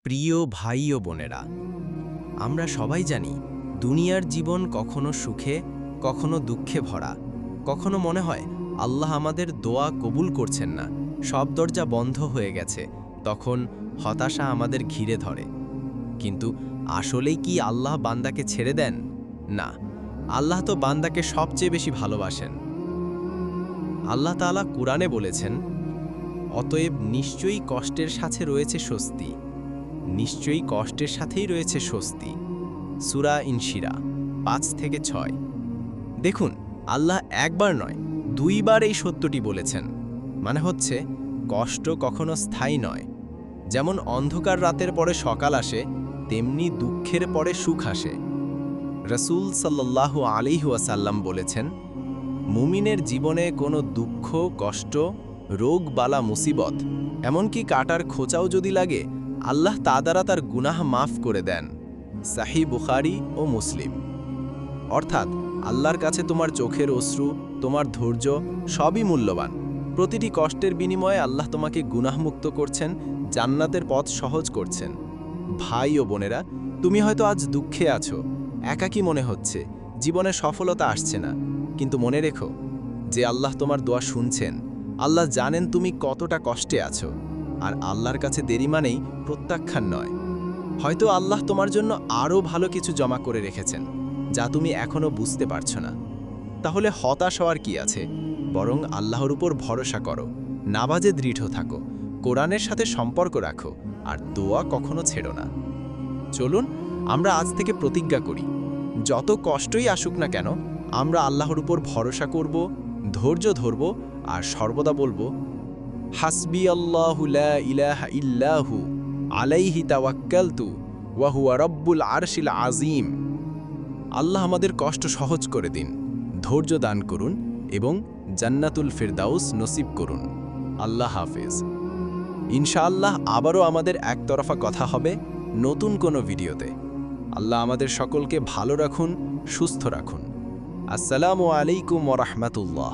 প্রিয় ভাই ও বোনেরা, আমরা সবাই জানি দুনিয়ার জীবন কখনো সুখে, কখনো দুঃখে ভরা। কখনো মনে হয় আল্লাহ আমাদের দোয়া কবুল করছেন না, সব দরজা বন্ধ হয়ে গেছে। তখন হতাশা আমাদের ঘিরে ধরে। কিন্তু আসলেই কি আল্লাহ বান্দাকে ছেড়ে দেন? না, আল্লাহ তো বান্দাকে সবচেয়ে বেশি ভালোবাসেন। আল্লাহ তাআলা কুরআনে বলেছেন, অতএব নিশ্চয়ই কষ্টের সাথে রয়েছে স্বস্তি, নিশ্চয়ই কষ্টের সাথেই রয়েছে স্বস্তি। সূরা ইনশিরা 5-6। দেখুন, আল্লাহ একবার নয়, দুইবার এই সত্যটি বলেছেন। মানে হচ্ছে, কষ্ট কখনো স্থায়ী নয়। যেমন অন্ধকার রাতের পরে সকাল আসে, তেমনি দুঃখের পরে সুখ আসে। রাসূল সাল্লাল্লাহু আলাইহি ওয়াসাল্লাম বলেছেন, মুমিনের জীবনে কোনো দুঃখ, কষ্ট, রোগ, বালা, মুসিবত, এমনকি কাটার খোঁচাও যদি লাগে, আল্লাহ তা দ্বারা তার গুনাহ মাফ করে দেন। সাহিহ বুখারী ও মুসলিম। অর্থাৎ আল্লাহর কাছে তোমার চোখের অশ্রু, তোমার ধৈর্য সবই মূল্যবান। প্রতিটি কষ্টের বিনিময়ে আল্লাহ তোমাকে গুনাহমুক্ত করছেন, জান্নাতের পথ সহজ করছেন। ভাই ও বোনেরা, তুমি হয়তো আজ দুঃখে আছো, একাকী মনে হচ্ছে, জীবনে সফলতা আসছে না। কিন্তু মনে রেখো যে আল্লাহ তোমার দোয়া শুনছেন। আল্লাহ জানেন তুমি কতটা কষ্টে আছো। আর আল্লাহর কাছে দেরি মানেই প্রত্যাখ্যান নয়। হয়তো আল্লাহ তোমার জন্য আরও ভালো কিছু জমা করে রেখেছেন, যা তুমি এখনও বুঝতে পারছো না। তাহলে হতাশ হওয়ার কি আছে? বরং আল্লাহর উপর ভরসা করো, নামাজে দৃঢ় থাকো, কোরআনের সাথে সম্পর্ক রাখো, আর দোয়া কখনো ছেড়ো না। চলুন আমরা আজ থেকে প্রতিজ্ঞা করি, যত কষ্টই আসুক না কেন, আমরা আল্লাহর উপর ভরসা করব, ধৈর্য ধরব, আর সর্বদা বলবো, হাসবি আল্লাহু লা ইলাহা ইল্লাহু আলাইহি তাওয়াক্কালতু ওয়া হুয়া রব্বুল আরশিল আযীম। আল্লাহ আমাদের কষ্ট সহজ করে দিন, ধৈর্য দান করুন এবং জান্নাতুল ফিরদাউস নসিব করুন। আল্লাহ হাফেজ। ইনশাআল্লাহ আবারও আমাদের একতরফা কথা হবে নতুন কোনো ভিডিওতে। আল্লাহ আমাদের সকলকে ভালো রাখুন, সুস্থ রাখুন। আসসালামু আলাইকুম ওয়া রাহমাতুল্লাহ।